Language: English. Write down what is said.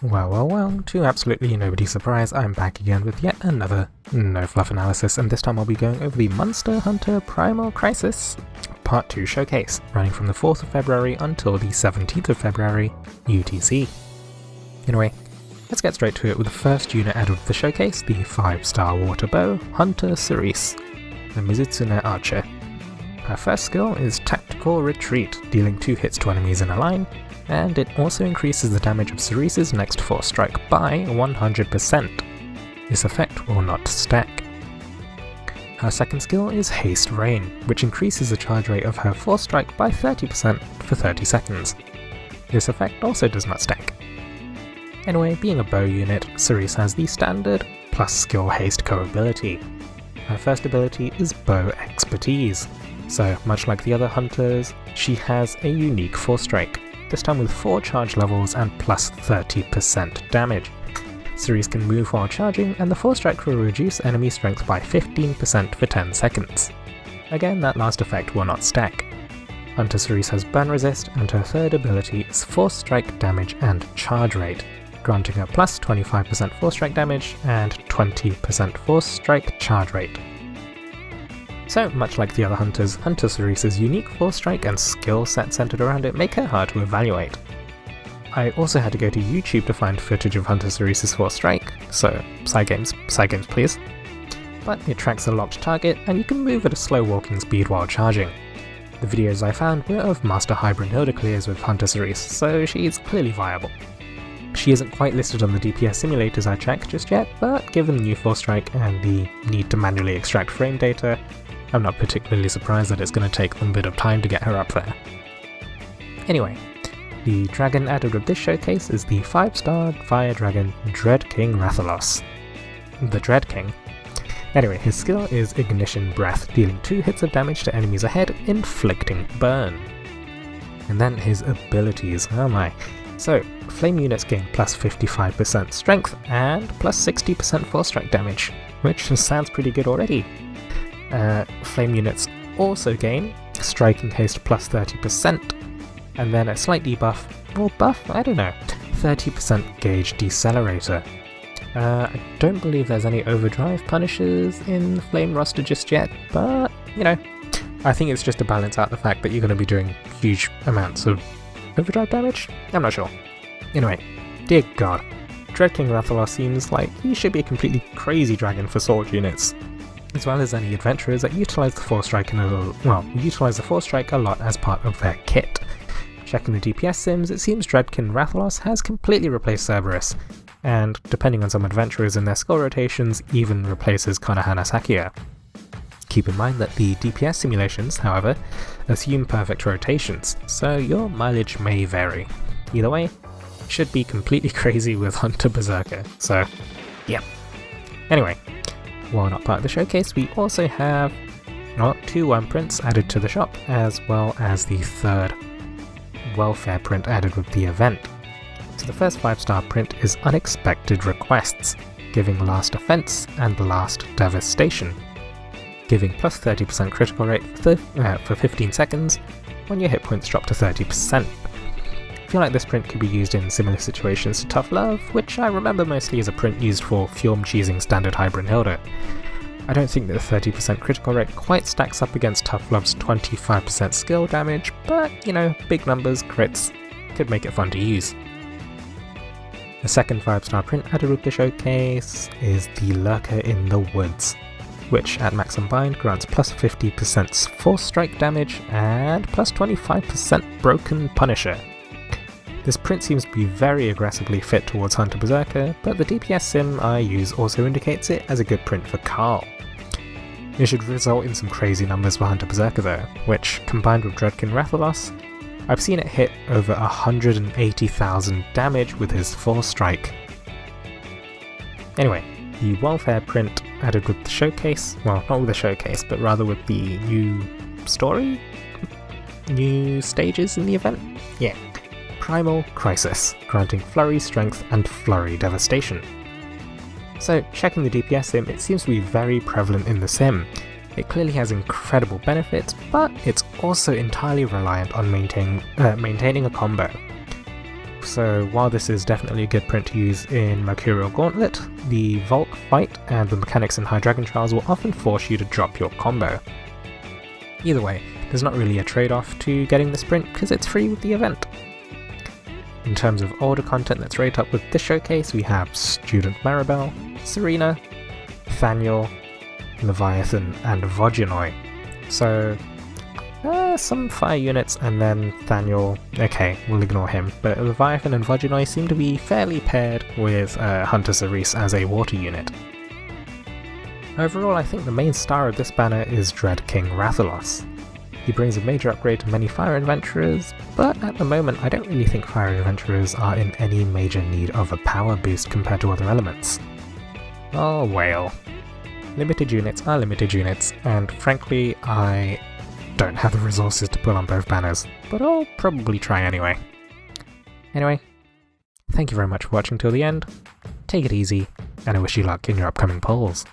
Well, to absolutely nobody's surprise, I'm back again with yet another No Fluff analysis, and this time I'll be going over the Monster Hunter Primal Crisis Part 2 showcase, running from the 4th of February until the 17th of February, UTC. Anyway, let's get straight to it with the first unit added with the showcase, the 5-star water bow, Hunter Sarisse, the Mizutsune Archer. Her first skill is Tactical Retreat, dealing 2 hits to enemies in a line, and it also increases the damage of Sarisse's next force strike by 100%. This effect will not stack. Her second skill is Haste Rain, which increases the charge rate of her force strike by 30% for 30 seconds. This effect also does not stack. Anyway, being a bow unit, Sarisse has the standard plus skill haste co-ability. Her first ability is Bow Expertise, so much like the other hunters, she has a unique force strike, this time with 4 charge levels and plus 30% damage. Sarisse can move while charging, and the force strike will reduce enemy strength by 15% for 10 seconds. Again, that last effect will not stack. Hunter Sarisse has burn resist, and her third ability is force strike damage and charge rate, granting her plus 25% force strike damage and 20% force strike charge rate. So, much like the other hunters, Hunter Sarisse's unique force strike and skill set centered around it make her hard to evaluate. I also had to go to YouTube to find footage of Hunter Sarisse's force strike, so side games please. But it tracks a locked target, and you can move at a slow walking speed while charging. The videos I found were of Master Hybrid Hilda clears with Hunter Sarisse, so she's clearly viable. She isn't quite listed on the DPS simulators I checked just yet, but given the new force strike and the need to manually extract frame data, I'm not particularly surprised that it's going to take them a bit of time to get her up there. Anyway, the dragon added with this showcase is the 5-star fire dragon Dreadking Rathalos. The Dreadking. Anyway, his skill is Ignition Breath, dealing 2 hits of damage to enemies ahead, inflicting burn. And then his abilities, oh my. So, flame units gain plus 55% strength and plus 60% force strike damage, which sounds pretty good already. Flame units also gain striking haste plus 30%, and then a slight debuff, or buff, I don't know, 30% gauge decelerator. I don't believe there's any overdrive punishers in the flame roster just yet, but, you know, I think it's just to balance out the fact that you're going to be doing huge amounts of overdrive damage? I'm not sure. Anyway, dear god, Dreadking Rathalos seems like he should be a completely crazy dragon for sword units, as well as any adventurers that utilise the force strike a lot as part of their kit. Checking the DPS sims, it seems Dreadkin Rathalos has completely replaced Cerberus, and depending on some adventurers in their skill rotations, even replaces Konohana Sakuya. Keep in mind that the DPS simulations, however, assume perfect rotations, so your mileage may vary. Either way, should be completely crazy with Hunter Berserker, so yeah. Anyway, while not part of the showcase, we also have 2 Wyrmprints added to the shop, as well as the 3rd welfare print added with the event. So the first 5-star print is Unexpected Requests, giving Last Offense and Last Devastation, giving plus 30% critical rate for 15 seconds when your hit points drop to 30%. I feel like this print could be used in similar situations to Tough Love, which I remember mostly as a print used for Fjorm cheesing standard Hybrid Hilda. I don't think that the 30% critical rate quite stacks up against Tough Love's 25% skill damage, but, you know, big numbers, crits, could make it fun to use. The second 5-star print added with the showcase is the Lurker in the Woods, which at max unbind grants plus 50% force strike damage and plus 25% broken punisher. This print seems to be very aggressively fit towards Hunter Berserker, but the DPS sim I use also indicates it as a good print for Carl. It should result in some crazy numbers for Hunter Berserker though, which, combined with Dreadkin Rathalos, I've seen it hit over 180,000 damage with his force strike. Anyway, the welfare print added with the showcase, well, not with the showcase, but rather with the new story? New stages in the event? Yeah. Primal Crisis, granting Flurry Strength and Flurry Devastation. So, checking the DPS sim, it seems to be very prevalent in the sim. It clearly has incredible benefits, but it's also entirely reliant on maintaining a combo. So while this is definitely a good print to use in Mercurial Gauntlet, the Vault fight and the mechanics in High Dragon Trials will often force you to drop your combo. Either way, there's not really a trade-off to getting this print because it's free with the event. In terms of older content that's right up with this showcase, we have Student Maribel, Serena, Thaniel, Leviathan, and Voginoi. So, some fire units, and then Thaniel, okay, we'll ignore him, but Leviathan and Voginoi seem to be fairly paired with Hunter Sarisse as a water unit. Overall, I think the main star of this banner is Dreadking Rathalos. He brings a major upgrade to many Fire Adventurers, but at the moment I don't really think Fire Adventurers are in any major need of a power boost compared to other elements. Oh well. Limited units are limited units, and frankly I don't have the resources to pull on both banners, but I'll probably try anyway. Anyway, thank you very much for watching till the end, take it easy, and I wish you luck in your upcoming polls.